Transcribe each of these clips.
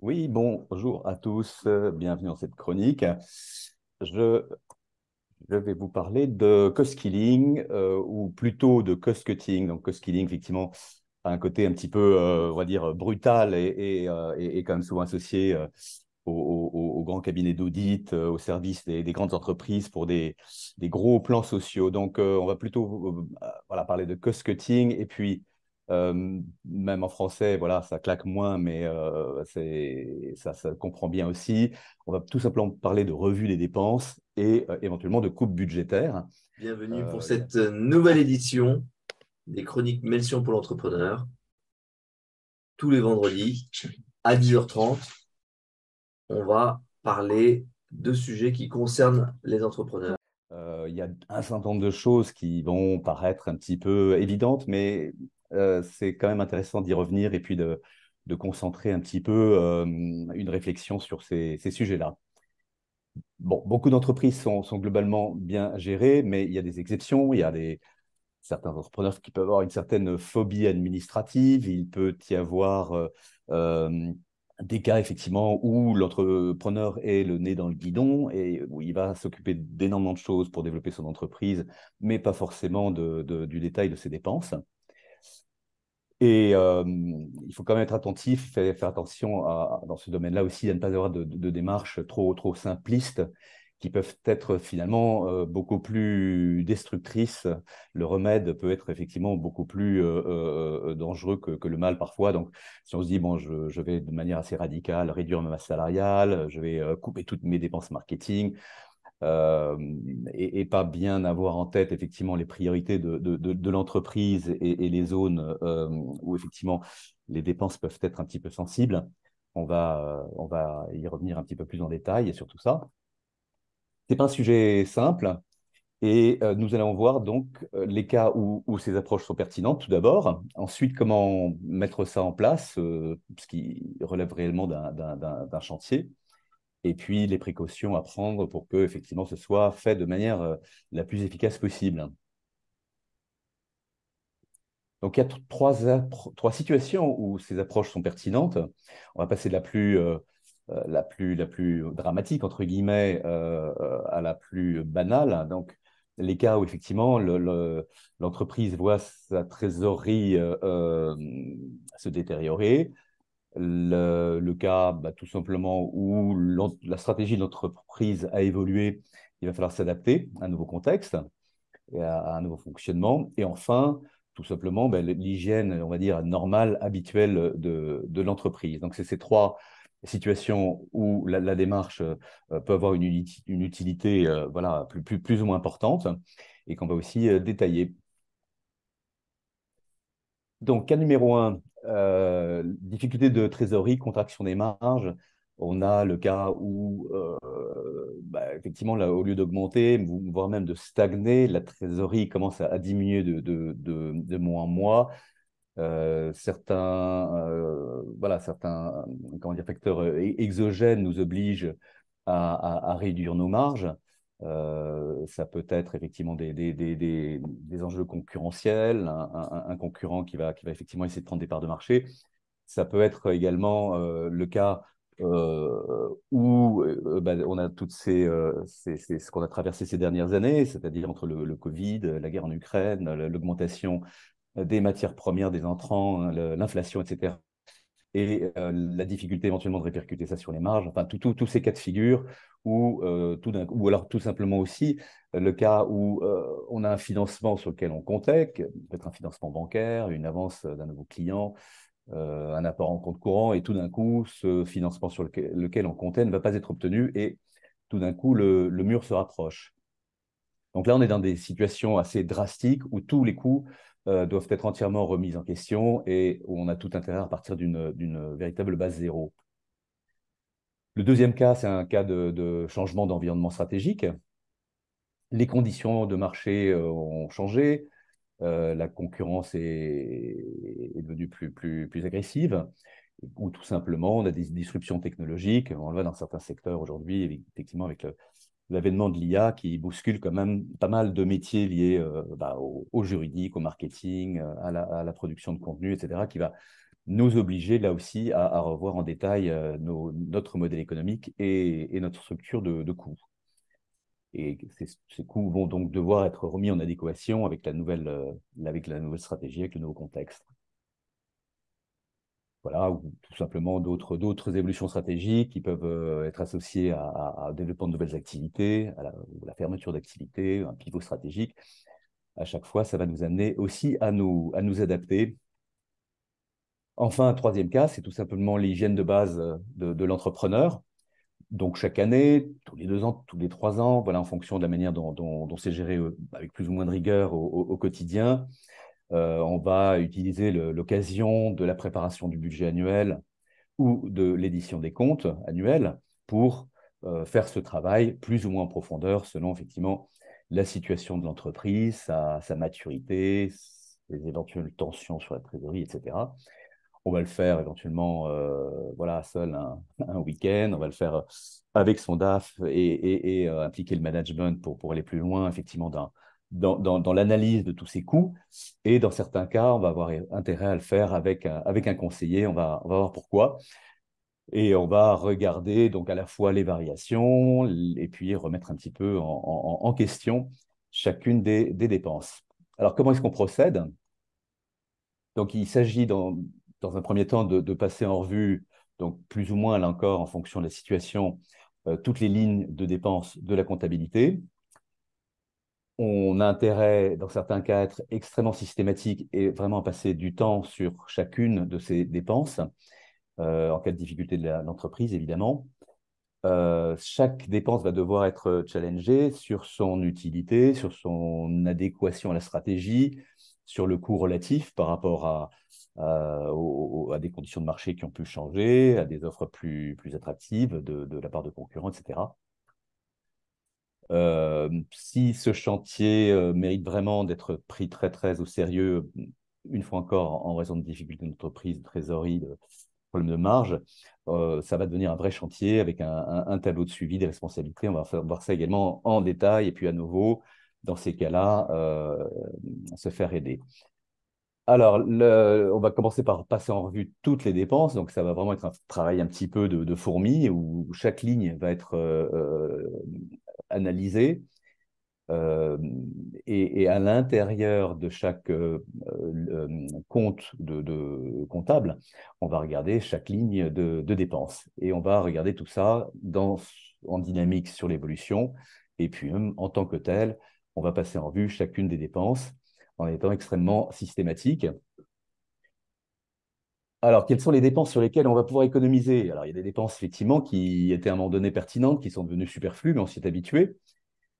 Oui, bonjour à tous, bienvenue dans cette chronique. Je, je vais vous parler de co-skilling ou plutôt de cost-cutting. Donc, co-skilling, effectivement, a un côté un petit peu, on va dire, brutal et quand même souvent associé aux grands cabinets d'audit, au service des grandes entreprises pour des gros plans sociaux. Donc, on va plutôt voilà, parler de cost-cutting et puis même en français, voilà, ça claque moins, mais ça comprend bien aussi. On va tout simplement parler de revue des dépenses et éventuellement de coupe budgétaire. Bienvenue pour Euh, cette nouvelle édition des chroniques Melsion pour l'entrepreneur. Tous les vendredis à 10h30, on va parler de sujets qui concernent les entrepreneurs. il y a un certain nombre de choses qui vont paraître un petit peu évidentes, mais c'est quand même intéressant d'y revenir et puis de concentrer un petit peu une réflexion sur ces sujets-là. Bon, beaucoup d'entreprises sont globalement bien gérées, mais il y a des exceptions. Il y a certains entrepreneurs qui peuvent avoir une certaine phobie administrative. Il peut y avoir euh, des cas, effectivement, où l'entrepreneur est le nez dans le guidon et où il va s'occuper d'énormément de choses pour développer son entreprise, mais pas forcément du détail de ses dépenses. Et il faut quand même être attentif, faire attention dans ce domaine-là aussi, à ne pas avoir de démarches trop simplistes qui peuvent être finalement beaucoup plus destructrices. Le remède peut être effectivement beaucoup plus dangereux que le mal parfois. Donc, si on se dit, bon, je vais de manière assez radicale réduire ma masse salariale, je vais couper toutes mes dépenses marketing, euh, et pas bien avoir en tête effectivement les priorités de l'entreprise et les zones où effectivement les dépenses peuvent être un petit peu sensibles. On va y revenir un petit peu plus en détail et sur tout ça. C'est pas un sujet simple et nous allons voir donc les cas où ces approches sont pertinentes tout d'abord. Ensuite, comment mettre ça en place, ce qui relève réellement d'un chantier et puis les précautions à prendre pour que effectivement ce soit fait de manière la plus efficace possible. Donc il y a trois situations où ces approches sont pertinentes. On va passer de la plus dramatique, entre guillemets, à la plus banale. Donc les cas où effectivement l'entreprise voit sa trésorerie se détériorer, le cas, bah, tout simplement, où la stratégie de l'entreprise a évolué, il va falloir s'adapter à un nouveau contexte et à un nouveau fonctionnement. Et enfin, tout simplement, bah, l'hygiène, on va dire, normale, habituelle de l'entreprise. Donc, c'est ces trois situations où la démarche peut avoir une utilité voilà, plus ou moins importante et qu'on va aussi détailler. Donc, cas numéro un, difficulté de trésorerie, contraction des marges. On a le cas où, bah, effectivement, là, au lieu d'augmenter, voire même de stagner, la trésorerie commence à diminuer de mois en mois. Certains comment dire, facteurs exogènes nous obligent à réduire nos marges. Ça peut être effectivement des enjeux concurrentiels, un concurrent qui va effectivement essayer de prendre des parts de marché. Ça peut être également le cas où bah, on a toutes ce qu'on a traversé ces dernières années, c'est-à-dire entre le Covid, la guerre en Ukraine, l'augmentation des matières premières, des entrants, hein, l'inflation, etc. Et la difficulté éventuellement de répercuter ça sur les marges, enfin tous ces cas de figure où ou alors tout simplement aussi le cas où on a un financement sur lequel on comptait, peut-être un financement bancaire, une avance d'un nouveau client, un apport en compte courant, et tout d'un coup, ce financement sur lequel on comptait ne va pas être obtenu et tout d'un coup, le mur se rapproche. Donc là, on est dans des situations assez drastiques où tous les coûts doivent être entièrement remis en question et où on a tout intérêt à partir d'une véritable base zéro. Le deuxième cas, c'est un cas de changement d'environnement stratégique. Les conditions de marché ont changé, la concurrence est devenue plus agressive, ou tout simplement, on a des disruptions technologiques. On le voit dans certains secteurs aujourd'hui, effectivement, avec l'avènement de l'IA qui bouscule quand même pas mal de métiers liés bah, au juridique, au marketing, à la production de contenu, etc., qui va nous obliger là aussi à revoir en détail notre modèle économique et notre structure de coûts. Et ces coûts vont donc devoir être remis en adéquation avec avec la nouvelle stratégie, avec le nouveau contexte. Voilà, ou tout simplement d'autres évolutions stratégiques qui peuvent être associées à développement de nouvelles activités, ou la fermeture d'activités, un pivot stratégique. À chaque fois, ça va nous amener aussi à nous adapter. Enfin, un troisième cas, c'est tout simplement l'hygiène de base de l'entrepreneur. Donc, chaque année, tous les 2 ans, tous les 3 ans, voilà, en fonction de la manière dont c'est géré avec plus ou moins de rigueur au quotidien, on va utiliser l'occasion de la préparation du budget annuel ou de l'édition des comptes annuels pour faire ce travail plus ou moins en profondeur selon effectivement la situation de l'entreprise, sa maturité, les éventuelles tensions sur la trésorerie, etc. On va le faire éventuellement voilà, seul un week-end, on va le faire avec son DAF et impliquer le management pour aller plus loin effectivement dans l'analyse de tous ces coûts. Et dans certains cas, on va avoir intérêt à le faire avec un conseiller, on va voir pourquoi. Et on va regarder donc à la fois les variations et puis remettre un petit peu en question chacune des dépenses. Alors, comment est-ce qu'on procède? Donc, il s'agit dans un premier temps de passer en revue, donc plus ou moins là encore en fonction de la situation, toutes les lignes de dépenses de la comptabilité. On a intérêt, dans certains cas, à être extrêmement systématique et vraiment passer du temps sur chacune de ces dépenses, en cas de difficulté de l'entreprise, évidemment. Chaque dépense va devoir être challengée sur son utilité, sur son adéquation à la stratégie, sur le coût relatif par rapport à des conditions de marché qui ont pu changer, à des offres plus attractives de la part de concurrents, etc. Si ce chantier mérite vraiment d'être pris très, très au sérieux, une fois encore, en raison de difficultés d'entreprise, de trésorerie, de problèmes de marge, ça va devenir un vrai chantier avec un tableau de suivi des responsabilités. On va voir ça également en détail et puis à nouveau, dans ces cas-là, se faire aider. Alors, on va commencer par passer en revue toutes les dépenses. Donc, ça va vraiment être un travail un petit peu de fourmi où chaque ligne va être analysée. Euh, et à l'intérieur de chaque compte comptable, on va regarder chaque ligne de dépenses. Et on va regarder tout ça en dynamique sur l'évolution. Et puis, en tant que tel, on va passer en revue chacune des dépenses en étant extrêmement systématique. Alors, quelles sont les dépenses sur lesquelles on va pouvoir économiser? Alors, il y a des dépenses, effectivement, qui étaient à un moment donné pertinentes, qui sont devenues superflues, mais on s'y est habitué.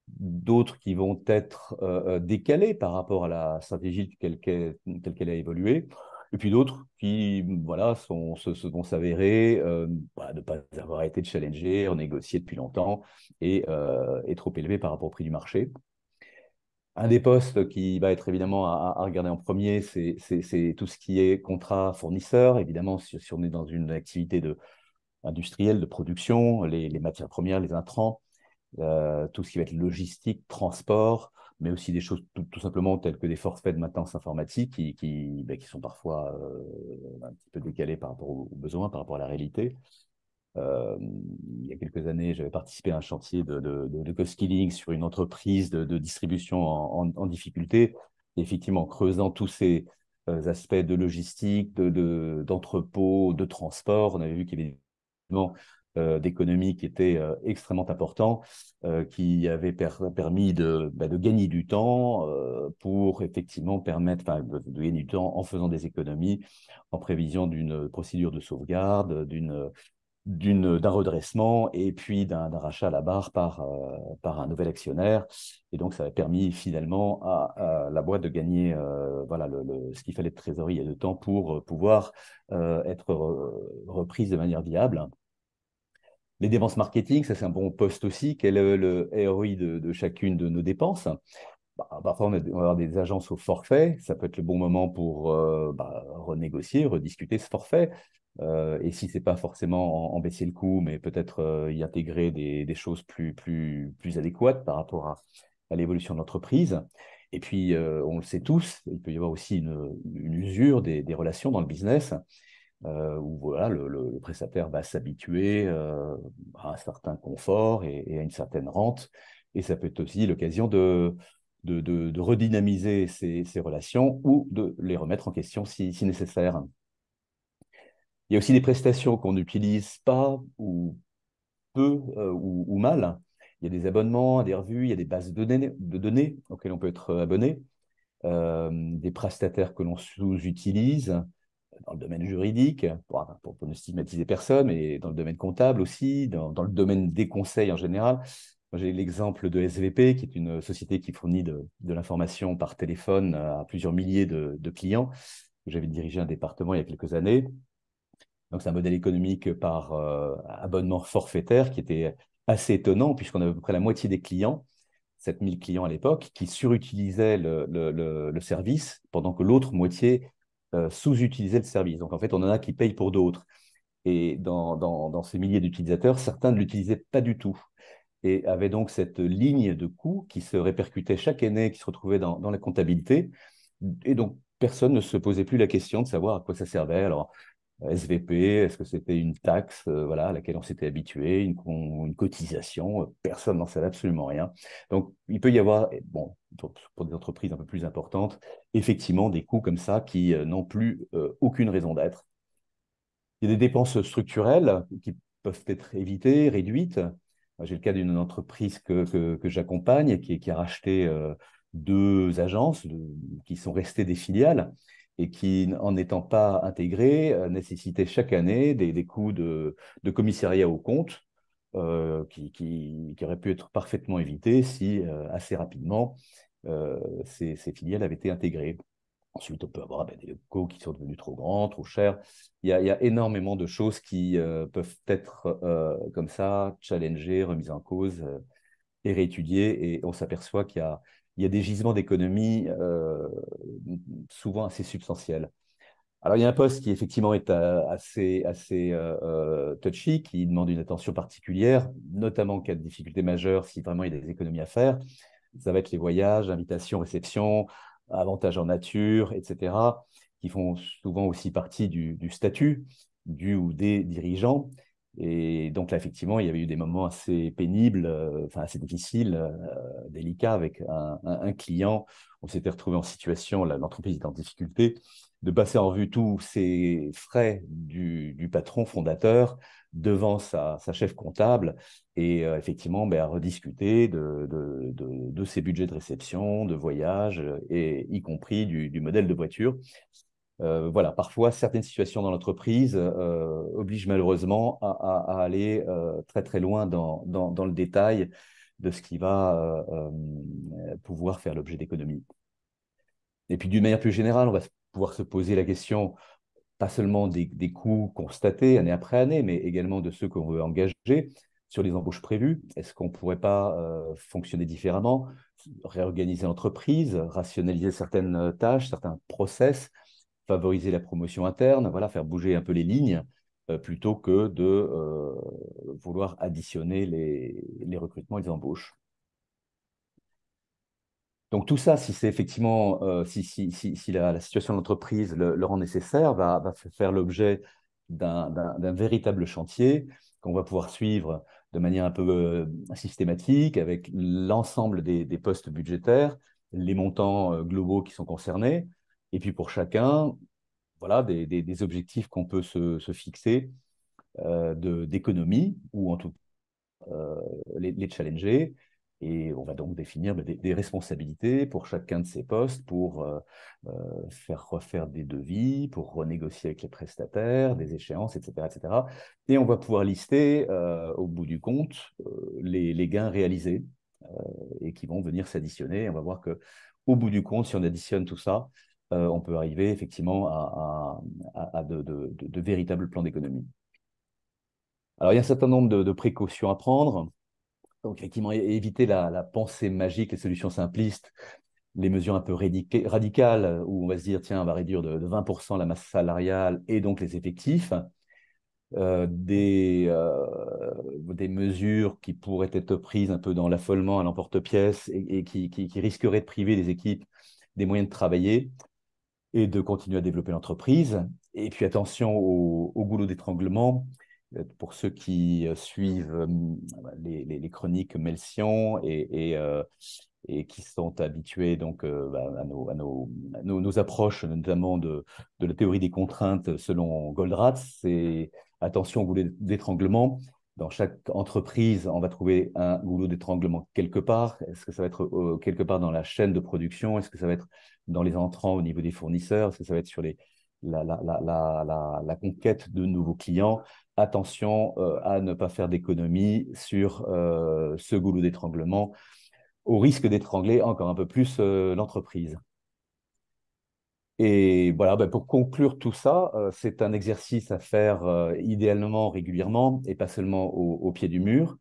D'autres qui vont être décalées par rapport à la stratégie telle qu'elle a évolué. Et puis d'autres qui voilà, vont s'avérer de ne pas avoir été challengés, renégociés depuis longtemps et trop élevés par rapport au prix du marché. Un des postes qui va être évidemment à regarder en premier, c'est tout ce qui est contrat fournisseur. Évidemment, si on est dans une activité industrielle de production, les matières premières, les intrants, tout ce qui va être logistique, transport, mais aussi des choses tout simplement telles que des forfaits de maintenance informatique qui sont parfois un petit peu décalés par rapport aux besoins, par rapport à la réalité. Il y a quelques années, j'avais participé à un chantier de co-skilling sur une entreprise de distribution en difficulté. Et effectivement, en creusant tous ces aspects de logistique, d'entrepôt, de transport, on avait vu qu'il y avait d'économie qui était extrêmement important, qui avait permis de gagner du temps pour effectivement permettre de gagner du temps en faisant des économies, en prévision d'une procédure de sauvegarde, d'un redressement et puis d'un rachat à la barre par un nouvel actionnaire. Et donc, ça a permis finalement à la boîte de gagner voilà, ce qu'il fallait de trésorerie et de temps pour pouvoir être reprise de manière viable. Les dépenses marketing, ça c'est un bon poste aussi. Quel est le ROI de chacune de nos dépenses? Parfois, on va avoir des agences au forfait. Ça peut être le bon moment pour renégocier, rediscuter ce forfait. Et si ce n'est pas forcément en baisser le coût, mais peut-être y intégrer des choses plus adéquates par rapport à l'évolution de l'entreprise. Et puis, on le sait tous, il peut y avoir aussi une usure des relations dans le business. où voilà, le prestataire va s'habituer à un certain confort et à une certaine rente. Et ça peut être aussi l'occasion de redynamiser ces relations ou de les remettre en question si nécessaire. Il y a aussi des prestations qu'on n'utilise pas ou peu ou mal. Il y a des abonnements, des revues, il y a des bases de données auxquelles on peut être abonné, des prestataires que l'on sous-utilise dans le domaine juridique, pour ne stigmatiser personne, mais dans le domaine comptable aussi, dans le domaine des conseils en général. Moi, j'ai l'exemple de SVP, qui est une société qui fournit de l'information par téléphone à plusieurs milliers de clients. J'avais dirigé un département il y a quelques années. Donc, c'est un modèle économique par abonnement forfaitaire qui était assez étonnant, puisqu'on avait à peu près la moitié des clients, 7000 clients à l'époque, qui surutilisaient le service, pendant que l'autre moitié sous-utilisait le service. Donc, en fait, on en a qui payent pour d'autres. Et dans ces milliers d'utilisateurs, certains ne l'utilisaient pas du tout et avaient donc cette ligne de coûts qui se répercutait chaque année, qui se retrouvait dans la comptabilité. Et donc, personne ne se posait plus la question de savoir à quoi ça servait. Alors, SVP, est-ce que c'était une taxe voilà, à laquelle on s'était habitué, une cotisation? Personne n'en savait absolument rien. Donc, il peut y avoir, bon, pour des entreprises un peu plus importantes, effectivement des coûts comme ça qui n'ont plus aucune raison d'être. Il y a des dépenses structurelles qui peuvent être évitées, réduites. J'ai le cas d'une entreprise que j'accompagne qui a racheté deux agences qui sont restées des filiales et qui, en n'étant pas intégrées, nécessitaient chaque année des coûts de commissariat aux comptes qui auraient pu être parfaitement évités si assez rapidement ces filiales avaient été intégrées. Ensuite, on peut avoir des locaux qui sont devenus trop grands, trop chers. Il y a énormément de choses qui peuvent être comme ça, challengées, remises en cause et réétudiées. Et on s'aperçoit qu'il y a des gisements d'économie souvent assez substantiels. Alors, il y a un poste qui effectivement est assez touchy, qui demande une attention particulière, notamment en cas de difficultés majeures, si vraiment il y a des économies à faire. Ça va être les voyages, invitations, réceptions, avantages en nature, etc., qui font souvent aussi partie du statut du ou des dirigeants. Et donc là, effectivement, il y avait eu des moments assez pénibles, enfin assez difficiles, délicats avec un client. On s'était retrouvé en situation, l'entreprise était en difficulté, de passer en revue tous ces frais du patron fondateur devant sa chef comptable et effectivement à rediscuter de ses budgets de réception, de voyage, et y compris du modèle de voiture. Voilà, parfois, certaines situations dans l'entreprise obligent malheureusement à aller très très loin dans le détail de ce qui va pouvoir faire l'objet d'économies. Et puis, d'une manière plus générale, on va pouvoir se poser la question pas seulement des coûts constatés année après année, mais également de ceux qu'on veut engager sur les embauches prévues. Est-ce qu'on ne pourrait pas fonctionner différemment, réorganiser l'entreprise, rationaliser certaines tâches, certains process, favoriser la promotion interne, voilà, faire bouger un peu les lignes, plutôt que de vouloir additionner les recrutements et les embauches. Donc tout ça, si c'est effectivement, si la situation de l'entreprise le rend nécessaire, va faire l'objet d'un véritable chantier qu'on va pouvoir suivre de manière un peu systématique avec l'ensemble des postes budgétaires, les montants globaux qui sont concernés, et puis pour chacun, voilà, des objectifs qu'on peut se fixer d'économie ou en tout les challenger. Et on va donc définir des responsabilités pour chacun de ces postes, pour faire refaire des devis, pour renégocier avec les prestataires, des échéances, etc. etc. Et on va pouvoir lister au bout du compte les gains réalisés et qui vont venir s'additionner. On va voir que au bout du compte, si on additionne tout ça, on peut arriver effectivement à de véritables plans d'économie. Alors, il y a un certain nombre de précautions à prendre. Donc, effectivement, éviter la pensée magique, les solutions simplistes, les mesures un peu radicales, où on va se dire, tiens, on va réduire de 20% la masse salariale et donc les effectifs. Des mesures qui pourraient être prises un peu dans l'affolement à l'emporte-pièce et qui risqueraient de priver les équipes des moyens de travailler. et de continuer à développer l'entreprise. Et puis attention au goulot d'étranglement. Pour ceux qui suivent les chroniques Melchion et qui sont habitués donc, à nos approches, notamment de la théorie des contraintes selon Goldratt, c'est attention au goulot d'étranglement. Dans chaque entreprise, on va trouver un goulot d'étranglement quelque part. Est-ce que ça va être quelque part dans la chaîne de production? Est-ce que ça va être dans les entrants au niveau des fournisseurs? Est-ce que ça va être sur la conquête de nouveaux clients? Attention à ne pas faire d'économie sur ce goulot d'étranglement, au risque d'étrangler encore un peu plus l'entreprise. Et voilà, ben, pour conclure tout ça, c'est un exercice à faire idéalement régulièrement et pas seulement au pied du mur.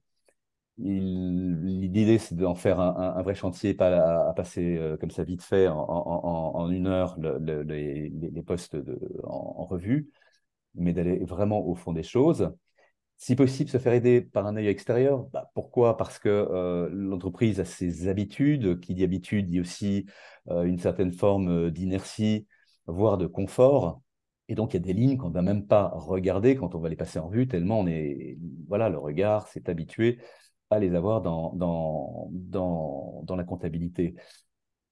L'idée, c'est d'en faire un vrai chantier, pas à passer comme ça vite fait en une heure les postes en revue, mais d'aller vraiment au fond des choses. Si possible, se faire aider par un œil extérieur. Bah, pourquoi? Parce que l'entreprise a ses habitudes. Qui dit habitude dit aussi une certaine forme d'inertie, voire de confort. Et donc, il y a des lignes qu'on ne va même pas regarder quand on va les passer en vue, tellement voilà, le regard s'est habitué à les avoir dans la comptabilité.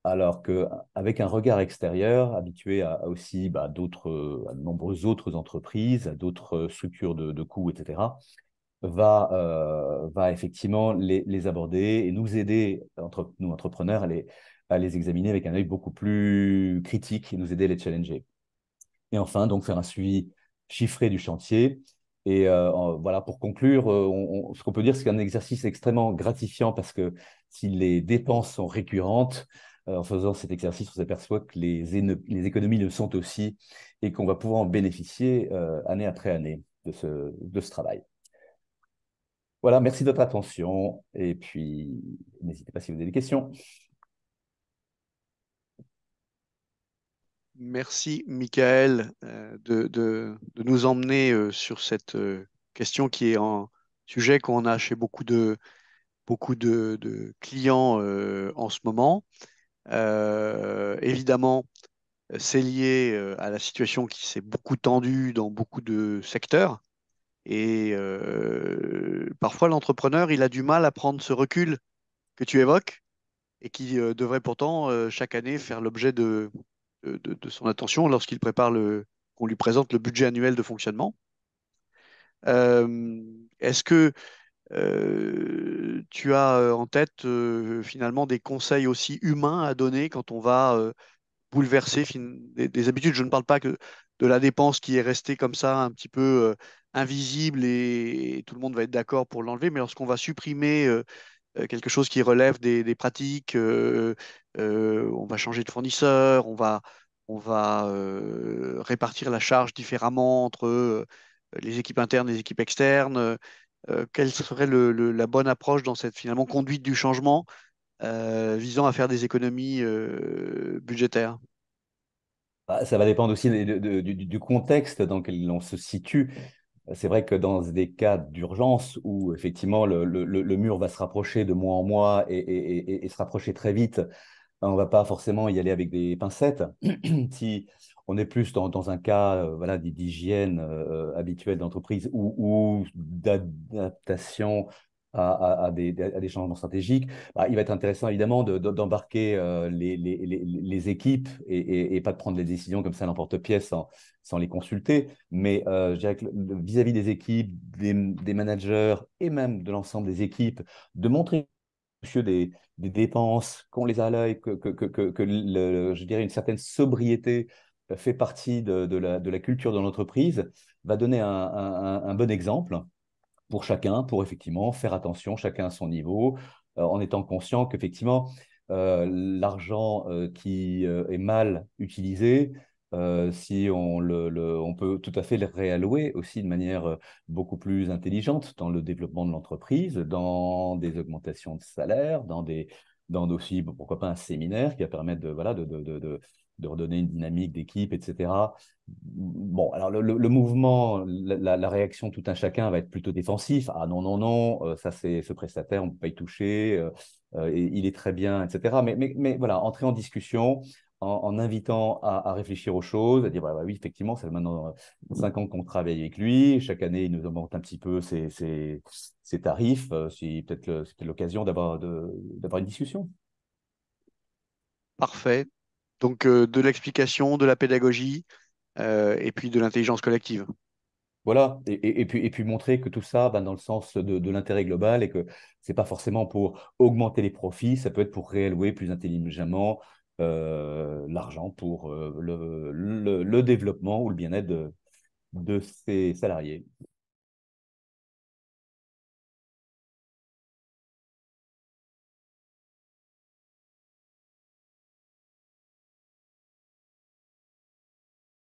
Alors qu'avec un regard extérieur, habitué à aussi à de nombreuses autres entreprises, à d'autres structures de coûts, etc., va effectivement les aborder et nous aider, nous entrepreneurs, à les examiner avec un œil beaucoup plus critique et nous aider à les challenger. Et enfin, donc faire un suivi chiffré du chantier. Et voilà, pour conclure, ce qu'on peut dire, c'est qu'un exercice extrêmement gratifiant parce que si les dépenses sont récurrentes, en faisant cet exercice, on s'aperçoit que les économies le sont aussi et qu'on va pouvoir en bénéficier année après année de ce travail. Voilà, merci de votre attention et puis n'hésitez pas si vous avez des questions. Merci, Michael, de nous emmener sur cette question qui est un sujet qu'on a chez beaucoup de clients en ce moment. Évidemment, c'est lié à la situation qui s'est beaucoup tendue dans beaucoup de secteurs. Et parfois, l'entrepreneur, il a du mal à prendre ce recul que tu évoques et qui devrait pourtant chaque année faire l'objet de son attention lorsqu'il prépare qu'on lui présente le budget annuel de fonctionnement. Est-ce que tu as en tête finalement des conseils aussi humains à donner quand on va bouleverser des habitudes? Je ne parle pas que de la dépense qui est restée comme ça un petit peu invisible et tout le monde va être d'accord pour l'enlever, mais lorsqu'on va supprimer quelque chose qui relève des pratiques. On va changer de fournisseur, on va répartir la charge différemment entre les équipes internes et les équipes externes. Quelle serait la bonne approche dans cette finalement conduite du changement visant à faire des économies budgétaires? Ça va dépendre aussi du contexte dans lequel on se situe. C'est vrai que dans des cas d'urgence où effectivement le mur va se rapprocher de mois en mois et se rapprocher très vite, on ne va pas forcément y aller avec des pincettes. Si on est plus dans un cas voilà, d'hygiène habituelle d'entreprise ou d'adaptation à des changements stratégiques, il va être intéressant évidemment d'embarquer les équipes et pas de prendre les décisions comme ça à l'emporte-pièce sans les consulter. Mais je dirais que vis-à-vis des équipes, des managers et même de l'ensemble des équipes, de montrer des dépenses, qu'on les a à l'œil, que je dirais une certaine sobriété fait partie de la culture de l'entreprise, va donner un bon exemple pour chacun, pour effectivement faire attention, chacun à son niveau, en étant conscient qu'effectivement, l'argent qui est mal utilisé, si on peut tout à fait le réallouer aussi de manière beaucoup plus intelligente dans le développement de l'entreprise, dans des augmentations de salaire, dans aussi, pourquoi pas, un séminaire qui va permettre voilà, de redonner une dynamique d'équipe, etc. Bon, alors le mouvement, la réaction tout un chacun va être plutôt défensif. Ah non, non, non, ça c'est ce prestataire, on ne peut pas y toucher, il est très bien, etc. Mais voilà, entrer en discussion en invitant à réfléchir aux choses, à dire bah, oui, effectivement, ça fait maintenant 5 ans qu'on travaille avec lui. Chaque année, il nous augmente un petit peu ses tarifs. C'est peut-être l'occasion d'avoir une discussion. Parfait. Donc, de l'explication, de la pédagogie, et puis de l'intelligence collective. Voilà, et puis montrer que tout ça va dans le sens de l'intérêt global et que c'est pas forcément pour augmenter les profits, ça peut être pour réallouer plus intelligemment l'argent pour le développement ou le bien-être de ses salariés.